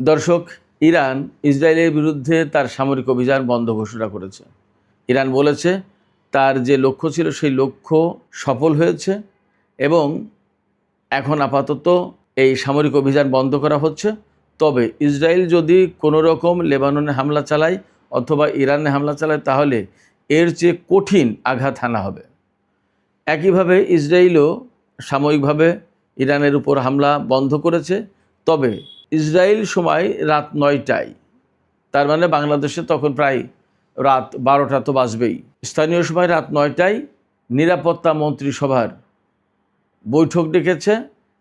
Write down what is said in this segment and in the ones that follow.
দর্শক, ইরান ইসরায়েলের বিরুদ্ধে তার সামরিক অভিযান বন্ধ ঘোষণা করেছে। ইরান বলেছে তার যে লক্ষ্য ছিল সেই লক্ষ্য সফল হয়েছে এবং এখন আপাতত এই সামরিক অভিযান বন্ধ করা হচ্ছে। তবে ইসরায়েল যদি কোনো রকম লেবাননে হামলা চালায় অথবা ইরানে হামলা চালায় তাহলে এর চেয়ে কঠিন আঘাত হানা হবে। একইভাবে ইসরায়েলও সাময়িকভাবে ইরানের উপর হামলা বন্ধ করেছে। তবে ইসরায়েল সময় রাত 9টায়, তার মানে বাংলাদেশে তখন প্রায় রাত 12টা তো বাজবেই। স্থানীয় সময় রাত 9টায় নিরাপত্তা মন্ত্রিসভার বৈঠক ডেকেছে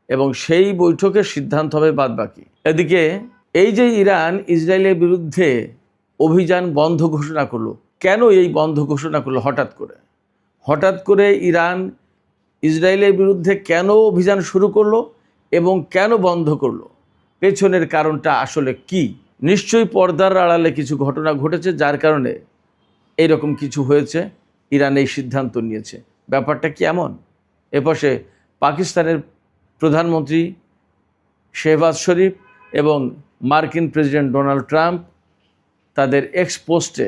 এবং সেই বৈঠকের সিদ্ধান্ত হবে বাদবাকি। এদিকে এই যে ইরান ইসরায়েলের বিরুদ্ধে অভিযান বন্ধ ঘোষণা করলো, কেন এই বন্ধ ঘোষণা করলো? হঠাৎ করে ইরান ইসরায়েলের বিরুদ্ধে কেন অভিযান শুরু করলো এবং কেন বন্ধ করলো? পেছনের কারণটা আসলে কি? নিশ্চয়ই পর্দার আড়ালে কিছু ঘটনা ঘটেছে, যার কারণে এইরকম কিছু হয়েছে। ইরান এই সিদ্ধান্ত নিয়েছে। ব্যাপারটা কি এমন? এপাশে পাকিস্তানের প্রধানমন্ত্রী শেহবাজ শরীফ এবং মার্কিন প্রেসিডেন্ট ডোনাল্ড ট্রাম্প তাদের এক্স পোস্টে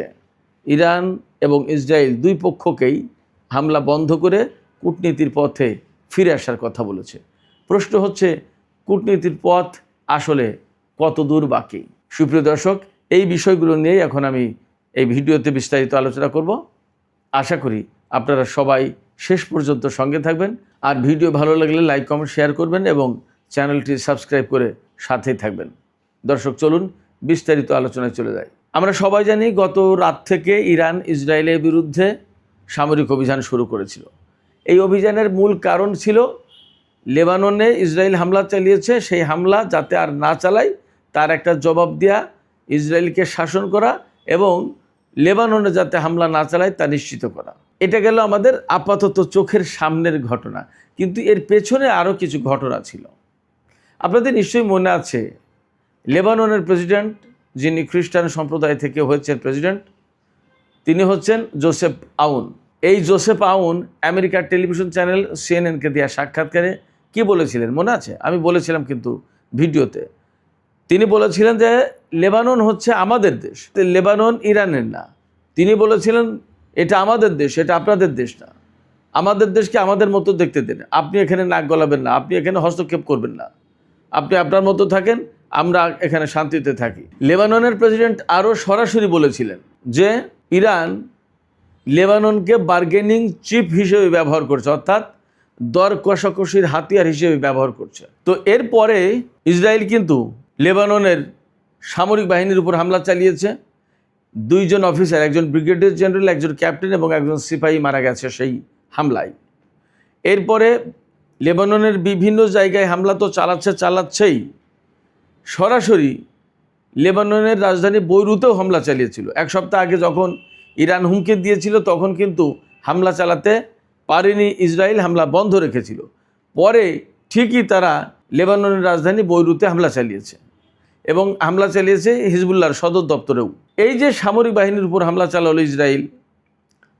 ইরান এবং ইসরায়েল দুই পক্ষকেই হামলা বন্ধ করে কূটনীতির পথে ফিরে আসার কথা বলেছে। প্রশ্ন হচ্ছে, কূটনীতির পথ আসলে কত দূর বাকি? সুপ্রিয় দর্শক, এই বিষয়গুলো নিয়েই এখন আমি এই ভিডিওতে বিস্তারিত আলোচনা করব। আশা করি আপনারা সবাই শেষ পর্যন্ত সঙ্গে থাকবেন। আর ভিডিও ভালো লাগলে লাইক, কমেন্ট, শেয়ার করবেন এবং চ্যানেলটি সাবস্ক্রাইব করে সাথেই থাকবেন। দর্শক, চলুন বিস্তারিত আলোচনায় চলে যাই। আমরা সবাই জানি গত রাত থেকে ইরান ইসরায়েলের বিরুদ্ধে সামরিক অভিযান শুরু করেছিল। এই অভিযানের মূল কারণ ছিল লেবাননে ইসরায়েল হামলা চালিয়েছে, সেই হামলা যাতে আর না চালায় তার একটা জবাব দেওয়া, ইসরায়েলকে শাসন করা এবং লেবাননে যাতে হামলা না চালায় তা নিশ্চিত করা। এটা গেল আমাদের আপাতত চোখের সামনের ঘটনা, কিন্তু এর পেছনে আরও কিছু ঘটনা ছিল। আপনাদের নিশ্চয়ই মনে আছে, লেবাননের প্রেসিডেন্ট, যিনি খ্রিস্টান সম্প্রদায় থেকে হয়েছেন প্রেসিডেন্ট, তিনি হচ্ছেন জোসেফ আউন। এই জোসেফ আউন আমেরিকার টেলিভিশন চ্যানেল সিএনএনকে দেওয়া সাক্ষাৎকারে কি বলেছিলেন মনে আছে? আমি বলেছিলাম কিন্তু ভিডিওতে। তিনি বলেছিলেন যে লেবানন হচ্ছে আমাদের দেশ, লেবানন ইরানের না। তিনি বলেছিলেন এটা আমাদের দেশ, এটা আপনাদের দেশ না। আমাদের দেশকে আমাদের মতো দেখতে দেন, আপনি এখানে নাক গলাবেন না, আপনি এখানে হস্তক্ষেপ করবেন না, আপনি আপনার মতো থাকেন, আমরা এখানে শান্তিতে থাকি। লেবাননের প্রেসিডেন্ট আরও সরাসরি বলেছিলেন যে ইরান লেবাননকে বার্গেনিং চিপ হিসেবে ব্যবহার করছে, অর্থাৎ দর কষাকষির হাতিয়ার হিসেবে ব্যবহার করছে। তো এরপরে ইসরায়েল কিন্তু লেবাননের সামরিক বাহিনীর উপর হামলা চালিয়েছে। 2 জন অফিসার, একজন ব্রিগেডিয়ার জেনারেল, একজন ক্যাপ্টেন এবং একজন সিপাহী মারা গেছে সেই হামলায়। এরপরে লেবাননের বিভিন্ন জায়গায় হামলা তো চালাচ্ছেই, সরাসরি লেবাননের রাজধানী বৈরুতেও হামলা চালিয়েছিল। এক সপ্তাহ আগে যখন ইরান হুমকি দিয়েছিল তখন কিন্তু হামলা চালাতে পারেনি ইসরায়েল, হামলা বন্ধ রেখেছিল। পরে ঠিকই তারা লেবাননের রাজধানী বৈরুতে হামলা চালিয়েছে এবং হামলা চালিয়েছে হিজবুল্লাহর সদর দপ্তরেও। এই যে সামরিক বাহিনীর উপর হামলা চালালো ইসরায়েল,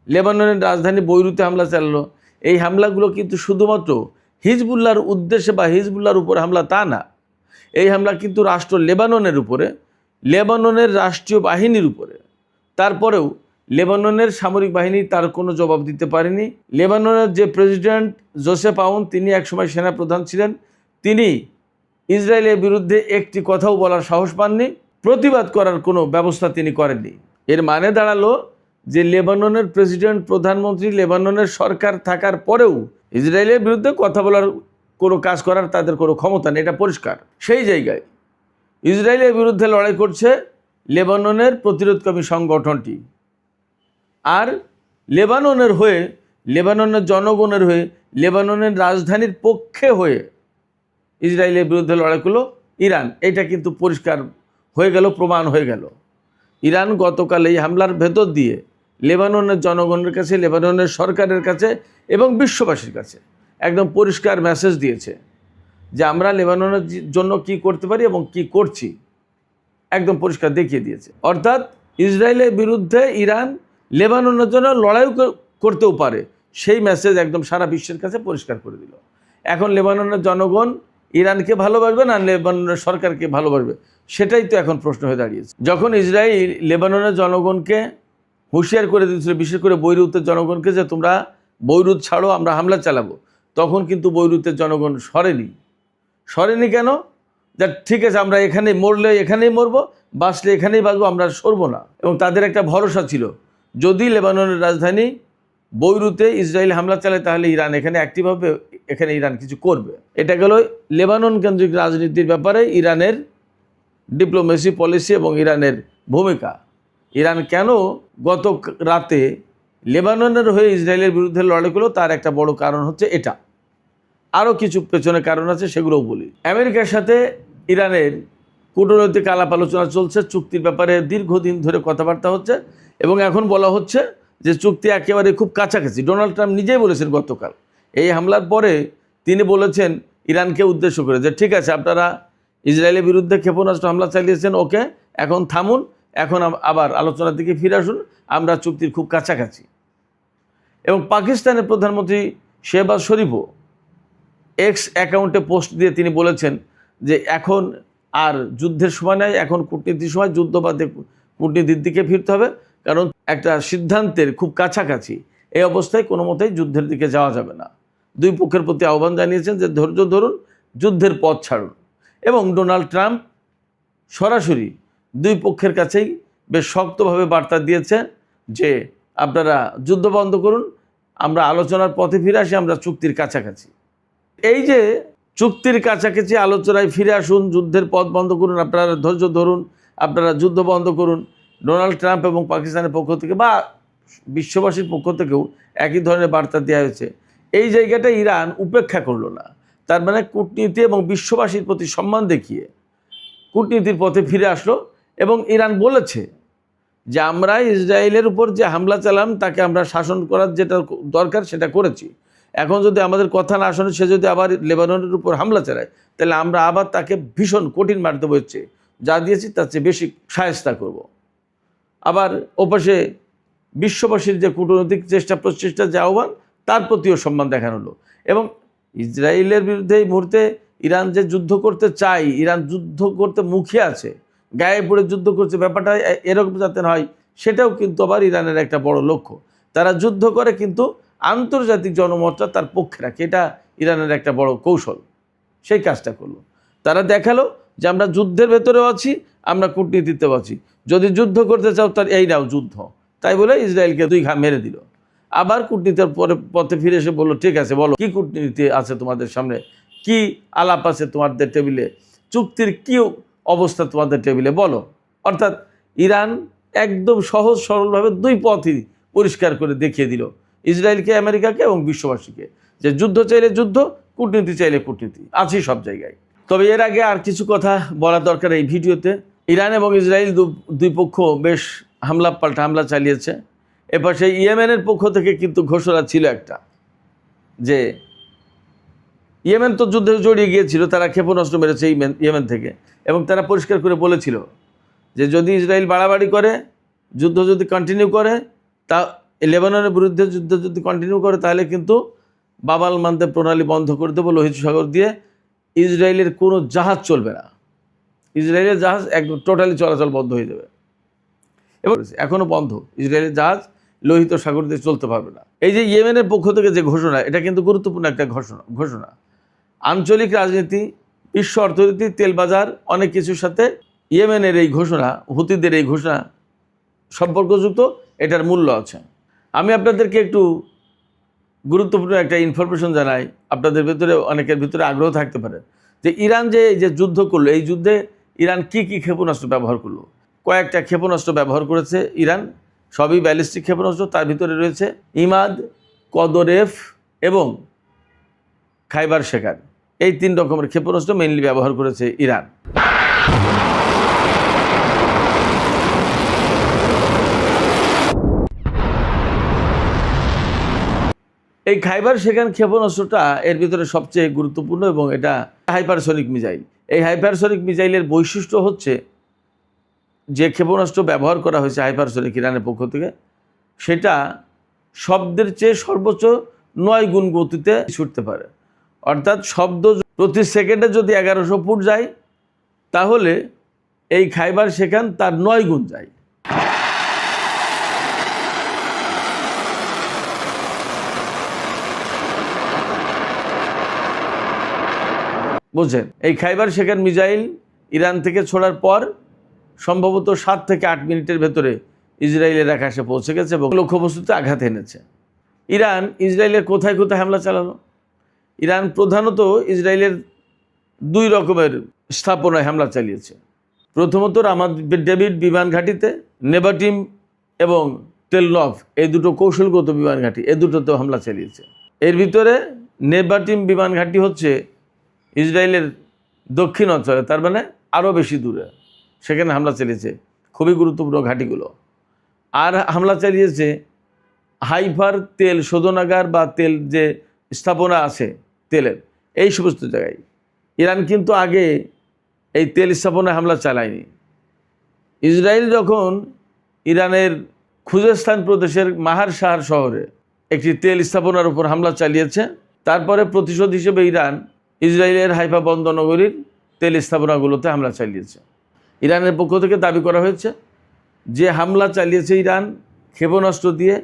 লেবাননের রাজধানী বৈরুতে হামলা চালালো, এই হামলাগুলো কিন্তু শুধুমাত্র হিজবুল্লাহর উদ্দেশ্যে বা হিজবুল্লাহর উপর হামলা তা না। এই হামলা কিন্তু রাষ্ট্র লেবাননের উপরে, লেবাননের রাষ্ট্রীয় বাহিনীর উপরে। তারপরেও লেবাননের সামরিক বাহিনী তার কোনো জবাব দিতে পারেনি। লেবাননের যে প্রেসিডেন্ট জোসেফ আউন, তিনি একসময় সেনাপ্রধান ছিলেন, তিনি ইসরায়েলের বিরুদ্ধে একটি কথাও বলার সাহস পাননি, প্রতিবাদ করার কোনো ব্যবস্থা তিনি করেননি। এর মানে দাঁড়ালো যে লেবাননের প্রেসিডেন্ট, প্রধানমন্ত্রী, লেবাননের সরকার থাকার পরেও ইসরায়েলের বিরুদ্ধে কথা বলার, কোনো কাজ করার তাদের কোনো ক্ষমতা নেই, এটা পরিষ্কার। সেই জায়গায় ইসরায়েলের বিরুদ্ধে লড়াই করছে লেবাননের প্রতিরোধকামী সংগঠনটি, আর লেবাননের হয়ে, লেবাননের জনগণের হয়ে, লেবাননের রাজধানীর পক্ষে হয়ে ইসরায়েলের বিরুদ্ধে লড়াই করলো ইরান। এটা কিন্তু পরিষ্কার হয়ে গেল, প্রমাণ হয়ে গেল। ইরান গতকাল এই হামলার ভেতর দিয়ে লেবাননের জনগণের কাছে, লেবাননের সরকারের কাছে এবং বিশ্ববাসীর কাছে একদম পরিষ্কার মেসেজ দিয়েছে যে আমরা লেবাননের জন্য কি করতে পারি এবং কি করছি, একদম পরিষ্কার দেখিয়ে দিয়েছে। অর্থাৎ ইসরায়েলের বিরুদ্ধে ইরান লেবাননের জন্য লড়াইও করতেও পারে, সেই মেসেজ একদম সারা বিশ্বের কাছে পরিষ্কার করে দিল। এখন লেবাননের জনগণ ইরানকে ভালোবাসবে না লেবাননের সরকারকে ভালোবাসবে, সেটাই তো এখন প্রশ্ন হয়ে দাঁড়িয়েছে। যখন ইসরায়েল লেবাননের জনগণকে হুঁশিয়ার করে দিয়েছিল, বিশেষ করে বৈরুতের জনগণকে, যে তোমরা বৈরুত ছাড়ো, আমরা হামলা চালাবো, তখন কিন্তু বৈরুতের জনগণ সরেনি কেন? যা ঠিক আছে, আমরা এখানে মরলে এখানেই মরবো, বাঁচলে এখানেই বাঁচবো, আমরা সরবো না। এবং তাদের একটা ভরসা ছিল, যদি লেবাননের রাজধানী বৈরুতে ইসরায়েল হামলা চালায় তাহলে ইরান এখানে অ্যাক্টিভ হবে, এখানে ইরান কিছু করবে। এটা গেল লেবানন কেন্দ্রিক রাজনীতির ব্যাপারে ইরানের ডিপ্লোমেসি পলিসি এবং ইরানের ভূমিকা। ইরান কেন গত রাতে লেবাননের হয়ে ইসরায়েলের বিরুদ্ধে লড়াই করলো, তার একটা বড় কারণ হচ্ছে এটা। আরও কিছু পেছনে কারণ আছে, সেগুলোও বলি। আমেরিকার সাথে ইরানের কূটনৈতিক আলাপ আলোচনা চলছে, চুক্তির ব্যাপারে দীর্ঘদিন ধরে কথাবার্তা হচ্ছে, এবং এখন বলা হচ্ছে যে চুক্তি একেবারে খুব কাছাকাছি। ডোনাল্ড ট্রাম্প নিজেই বলেছেন গতকাল এই হামলার পরে, তিনি বলেছেন ইরানকে উদ্দেশ্য করে যে ঠিক আছে, আপনারা ইসরায়েলের বিরুদ্ধে ক্ষেপণাস্ত্র হামলা চালিয়েছেন, ওকে, এখন থামুন, এখন আবার আলোচনার দিকে ফিরে আসুন, আমরা চুক্তির খুব কাছাকাছি। এবং পাকিস্তানের প্রধানমন্ত্রী শেহবাজ শরীফও এক্স অ্যাকাউন্টে পোস্ট দিয়ে তিনি বলেছেন যে এখন আর যুদ্ধের সময় নয়, এখন কূটনীতির সময়, যুদ্ধ বাদে কূটনীতির দিকে ফিরতে হবে, কারণ একটা সিদ্ধান্তের খুব কাছাকাছি। এই অবস্থায় কোনো মতেই যুদ্ধের দিকে যাওয়া যাবে না। দুই পক্ষের প্রতি আহ্বান জানিয়েছেন যে ধৈর্য ধরুন, যুদ্ধের পথ ছাড়ুন। এবং ডোনাল্ড ট্রাম্প সরাসরি দুই পক্ষের কাছেই বেশ শক্তভাবে বার্তা দিয়েছে যে আপনারা যুদ্ধ বন্ধ করুন, আমরা আলোচনার পথে ফিরে আসি, আমরা চুক্তির কাছাকাছি। এই যে চুক্তির কাছাকাছি, আলোচনায় ফিরে আসুন, যুদ্ধের পথ বন্ধ করুন, আপনারা ধৈর্য ধরুন, আপনারা যুদ্ধ বন্ধ করুন, ডোনাল্ড ট্রাম্প এবং পাকিস্তানের পক্ষ থেকে বা বিশ্ববাসীর পক্ষ থেকেও একই ধরনের বার্তা দেওয়া হয়েছে। এই জায়গাটা ইরান উপেক্ষা করলো না। তার মানে কূটনীতি এবং বিশ্ববাসীর প্রতি সম্মান দেখিয়ে কূটনীতির পথে ফিরে আসলো। এবং ইরান বলেছে যে আমরা ইসরায়েলের উপর যে হামলা চালাম, তাকে আমরা শাসন করার যেটা দরকার সেটা করেছি। এখন যদি আমাদের কথা না শোনে, সে যদি আবার লেবাননের উপর হামলা চালায়, তাহলে আমরা আবার তাকে ভীষণ কঠিন মার দেবো, হচ্ছে যা দিয়েছি তার চেয়ে বেশি শায়েস্তা করব। আবার ওপাশে বিশ্ববাসীর যে কূটনৈতিক প্রচেষ্টা যে আহ্বান, তার প্রতিও সম্মান দেখানো হলো। এবং ইসরায়েলের বিরুদ্ধে এই মুহূর্তে ইরান যে যুদ্ধ করতে চায়, ইরান যুদ্ধ করতে মুখিয়ে আছে, গায়ে পড়ে যুদ্ধ করছে, ব্যাপারটা এরকম যাতে হয়, সেটাও কিন্তু আবার ইরানের একটা বড় লক্ষ্য। তারা যুদ্ধ করে কিন্তু আন্তর্জাতিক জনমতটা তার পক্ষে রাখে, এটা ইরানের একটা বড় কৌশল। সেই কাজটা করলো, তারা দেখালো যে আমরা যুদ্ধের ভেতরেও আছি, আমরা কূটনীতিতেও আছি, যদি যুদ্ধ করতে চাও তার এই নাও যুদ্ধ। তাই বলে ইসরায়েলকে দুই ঘা মেরে দিল। আবার কূটনীতির পথে ফিরে এসে বললো ঠিক আছে, বলো কি কূটনীতি আছে তোমাদের সামনে, কি আলাপ আছে তোমাদের টেবিলে, চুক্তির কি অবস্থা তোমাদের টেবিলে বলো। অর্থাৎ ইরান একদম সহজ সরলভাবে দুই পথই পরিষ্কার করে দেখিয়ে দিল ইসরায়েলকে, আমেরিকাকে এবং বিশ্ববাসীকে, যে যুদ্ধ চাইলে যুদ্ধ, কূটনীতি চাইলে কূটনীতি, আছি সব জায়গায়। তবে এর আগে আর কিছু কথা বলা দরকার এই ভিডিওতে। ইরান এবং ইসরায়েল দুই পক্ষ বেশ পাল্টা হামলা চালিয়েছে। এপাশে ইয়েমেনের পক্ষ থেকে কিন্তু ঘোষণা ছিল একটা, যে ইয়েমেন তো যুদ্ধে জড়িয়ে গিয়েছিল, তারা ক্ষেপণাস্ত্র মেরেছে ইয়েমেন থেকে, এবং তারা পরিষ্কার করে বলেছিল যে যদি ইসরায়েল বাড়াবাড়ি করে, যুদ্ধ যদি কন্টিনিউ করে, তা লেবাননের বিরুদ্ধে যুদ্ধ যদি কন্টিনিউ করে, তাহলে কিন্তু বাব-আল মানদেব প্রণালী বন্ধ করে দেবো, লোহিত সাগর দিয়ে ইসরায়েলের কোনো জাহাজ চলবে না, ইসরায়েলের জাহাজ একদম টোটালি চলাচল বন্ধ হয়ে যাবে। এবং এখনও বন্ধ, ইসরায়েলের জাহাজ লোহিত সাগর দিয়ে চলতে পারবে না। এই যে ইয়েমেনের পক্ষ থেকে যে ঘোষণা, এটা কিন্তু গুরুত্বপূর্ণ একটা ঘোষণা। আঞ্চলিক রাজনীতি, বিশ্ব অর্থনীতি, তেল বাজার, অনেক কিছুর সাথে ইয়েমেনের এই ঘোষণা, হুতিদের এই ঘোষণা সম্পর্কযুক্ত, এটার মূল্য আছে। আমি আপনাদেরকে একটু গুরুত্বপূর্ণ একটা ইনফরমেশন জানাই, আপনাদের ভিতরে অনেকের ভিতরে আগ্রহ থাকতে পারে, যে ইরান যে যুদ্ধ করলো, এই যুদ্ধে ইরান কি কি ক্ষেপণাস্ত্র ব্যবহার করলো। কয়েকটা ক্ষেপণাস্ত্র ব্যবহার করেছে ইরান, সবই ব্যালিস্টিক ক্ষেপণাস্ত্র। তার ভিতরে রয়েছে ইমাদ, কদরেফ এবং খাইবার শেখার, এই 3 রকমের ক্ষেপণাস্ত্র মেইনলি ব্যবহার করেছে ইরান। এই খাইবার শেখান ক্ষেপণাস্ত্রটা এর ভিতরে সবচেয়ে গুরুত্বপূর্ণ, এবং এটা হাইপারসনিক মিসাইল। এই হাইপারসনিক মিসাইলের বৈশিষ্ট্য হচ্ছে, যে ক্ষেপণাস্ত্র ব্যবহার করা হয়েছে হাইপারসনিক ইরানের পক্ষ থেকে, সেটা শব্দের চেয়ে সর্বোচ্চ 9 গুণ গতিতে ছুটতে পারে। অর্থাৎ শব্দ প্রতি সেকেন্ডে যদি 1100 ফুট যায়, তাহলে এই খাইবার সেখান তার 9 গুণ যায়। বুঝছেন, এই খাইবার সেখান মিসাইল ইরান থেকে ছোড়ার পর সম্ভবত 7 থেকে 8 মিনিটের ভেতরে ইসরায়েলের আকাশে পৌঁছে গেছে এবং লক্ষ্যবস্তুতে আঘাত এনেছে। ইরান ইসরায়েলের কোথায় কোথায় হামলা চালালো? ইরান প্রধানত ইসরায়েলের 2 রকমের স্থাপনায় হামলা চালিয়েছে। প্রথমত রামাত ডেভিড বিমান ঘাঁটিতে, নেভাটিম এবং তেলনভ, এই দুটো কৌশলগত বিমান ঘাঁটি, এই দুটোতেও হামলা চালিয়েছে। এর ভিতরে নেভাটিম বিমান ঘাঁটি হচ্ছে ইসরায়েলের দক্ষিণ অঞ্চলে, তার মানে আরও বেশি দূরে, সেখানে হামলা চালিয়েছে খুবই গুরুত্বপূর্ণ ঘাঁটিগুলো। আর হামলা চালিয়েছে হাইফার তেল শোধনাগার বা তেল যে স্থাপনা আছে তেলের, এই সমস্ত জায়গায়। ইরান কিন্তু আগে এই তেল স্থাপনায় হামলা চালায়নি। ইসরায়েল যখন ইরানের খুজেস্তান প্রদেশের মাহার শাহর শহরে একটি তেল স্থাপনার উপর হামলা চালিয়েছে, তারপরে প্রতিশোধ হিসেবে ইরান ইসরায়েলের হাইফা বন্দরনগরীর তেল স্থাপনাগুলোতে হামলা চালিয়েছে। ইরানের পক্ষ থেকে দাবি করা হয়েছে যে হামলা চালিয়েছে ইরান ক্ষেপণাস্ত্র দিয়ে,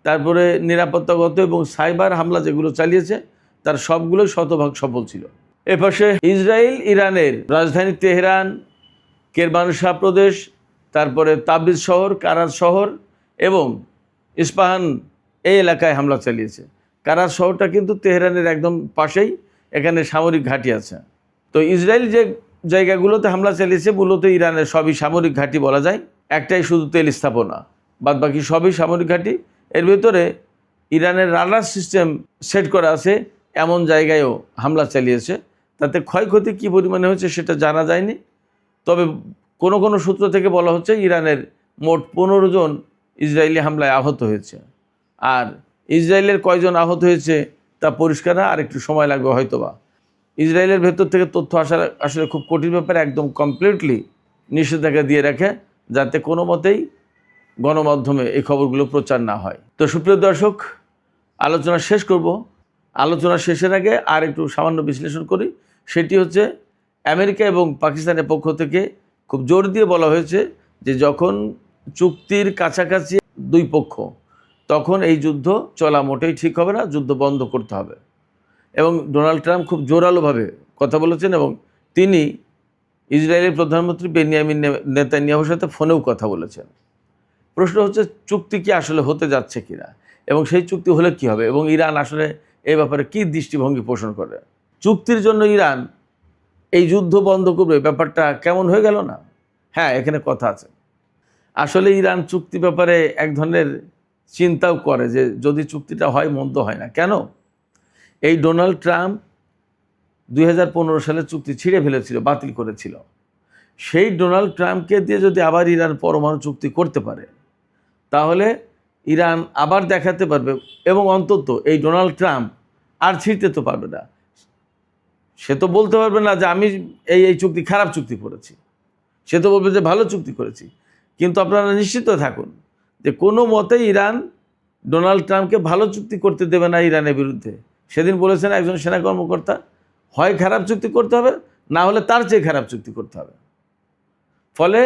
তারপরে নিরাপত্তাগত এবং সাইবার হামলা যেগুলো চালিয়েছে তার সবগুলোই শতভাগ সফল ছিল। এপাশে ইসরায়েল ইরানের রাজধানী তেহরান, কেরমানশাহ প্রদেশ, তারপরে তাবরিজ শহর, কারাজ শহর এবং ইস্পাহান, এই এলাকায় হামলা চালিয়েছে। কারাজ শহরটা কিন্তু তেহরানের একদম পাশেই, এখানে সামরিক ঘাঁটি আছে। তো ইসরায়েল যে জায়গাগুলোতে হামলা চালিয়েছে মূলত ইরানের সবই সামরিক ঘাঁটি বলা যায়, একটাই শুধু তেল স্থাপনা, বাদ বাকি সবই সামরিক ঘাঁটি। এর ভিতরে ইরানের রাডার সিস্টেম সেট করা আছে এমন জায়গায়ও হামলা চালিয়েছে। তাতে ক্ষয়ক্ষতি কী পরিমাণে হয়েছে সেটা জানা যায়নি, তবে কোনো কোনো সূত্র থেকে বলা হচ্ছে ইরানের মোট 15 জন ইসরায়েলি হামলায় আহত হয়েছে। আর ইসরায়েলের কয়জন আহত হয়েছে তা পরিষ্কার না, আর একটু সময় লাগবে হয়তোবা। ইসরায়েলের ভেতর থেকে তথ্য আসা আসলে খুব কঠিন ব্যাপারে, একদম কমপ্লিটলি নিষেধাজ্ঞা দিয়ে রাখে যাতে কোনো মতেই গণমাধ্যমে এই খবরগুলো প্রচার না হয়। তো সুপ্রিয় দর্শক, আলোচনা শেষ করব। আলোচনা শেষের আগে আর একটু সামান্য বিশ্লেষণ করি। সেটি হচ্ছে আমেরিকা এবং পাকিস্তানের পক্ষ থেকে খুব জোর দিয়ে বলা হয়েছে যে যখন চুক্তির কাছাকাছি 2 পক্ষ, তখন এই যুদ্ধ চলা মোটেই ঠিক হবে না, যুদ্ধ বন্ধ করতে হবে। এবং ডোনাল্ড ট্রাম্প খুব জোরালোভাবে কথা বলেছেন এবং তিনি ইসরায়েলের প্রধানমন্ত্রী বেনিয়ামিন নেতানিয়াহুর সাথে ফোনেও কথা বলেছেন। প্রশ্ন হচ্ছে চুক্তি কি আসলে হতে যাচ্ছে কিনা এবং সেই চুক্তি হলে কি হবে এবং ইরান আসলে এই ব্যাপারে কী দৃষ্টিভঙ্গি পোষণ করে। চুক্তির জন্য ইরান এই যুদ্ধ বন্ধ করবে, ব্যাপারটা কেমন হয়ে গেল না? হ্যাঁ, এখানে কথা আছে। আসলে ইরান চুক্তি ব্যাপারে এক ধরনের চিন্তাও করে যে যদি চুক্তিটা হয় মন্দ হয় না। কেন? এই ডোনাল্ড ট্রাম্প 2015 সালে চুক্তি ছিঁড়ে ফেলেছিল, বাতিল করেছিল। সেই ডোনাল্ড ট্রাম্পকে দিয়ে যদি আবার ইরান পরমাণু চুক্তি করতে পারে, তাহলে ইরান আবার দেখাতে পারবে এবং অন্তত এই ডোনাল্ড ট্রাম্প আর ছিঁড়তে তো পারবে না। সে তো বলতে পারবে না যে আমি এই চুক্তি খারাপ চুক্তি করেছি, সে তো বলবে যে ভালো চুক্তি করেছি। কিন্তু আপনারা নিশ্চিত থাকুন যে কোনো মতেই ইরান ডোনাল্ড ট্রাম্পকে ভালো চুক্তি করতে দেবে না ইরানের বিরুদ্ধে। সেদিন বলেছেন একজন সেনা কর্মকর্তা, হয় খারাপ চুক্তি করতে হবে, না হলে তার চেয়ে খারাপ চুক্তি করতে হবে। ফলে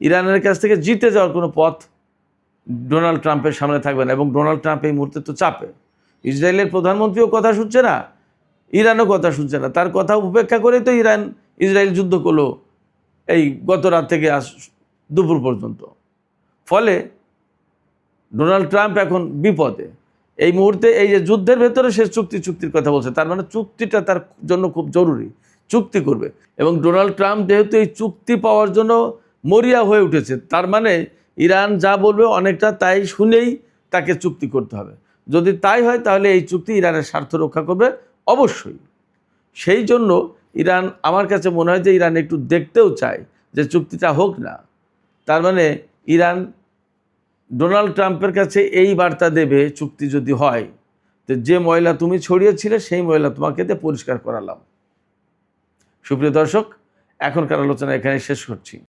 ইরানের কাছ থেকে জিতে যাওয়ার কোনো পথ ডোনাল্ড ট্রাম্পের সামনে থাকবে না। এবং ডোনাল্ড ট্রাম্প এই মুহূর্তে তো চাপে, ইসরায়েলের প্রধানমন্ত্রীও কথা শুনছে না, ইরানও কথা শুনছে না। তার কথা উপেক্ষা করেই তো ইসরায়েল যুদ্ধ করলো এই গত রাত থেকে আজ দুপুর পর্যন্ত। ফলে ডোনাল্ড ট্রাম্প এখন বিপদে। এই মুহূর্তে এই যে যুদ্ধের ভেতরে সে চুক্তির কথা বলছে, তার মানে চুক্তিটা তার জন্য খুব জরুরি, চুক্তি করবে। এবং ডোনাল্ড ট্রাম্প যেহেতু এই চুক্তি পাওয়ার জন্য মরিয়া হয়ে উঠেছে, তার মানে ইরান যা বলবে অনেকটা তাই শুনেই তাকে চুক্তি করতে হবে। যদি তাই হয় তাহলে এই চুক্তি ইরানের স্বার্থ রক্ষা করবে অবশ্যই। সেই জন্য ইরান, আমার কাছে মনে হয় যে ইরান একটু দেখতেও চায় যে চুক্তিটা হোক না। তার মানে ইরান ডোনাল্ড ট্রাম্পের কাছে এই বার্তা দেবে, চুক্তি যদি হয় যে ময়লা তুমি ছড়িয়েছিলে সেই ময়লা তোমাকে দিয়ে পরিষ্কার করালাম। সুপ্রিয় দর্শক, এখনকার আলোচনা এখানে শেষ করছি।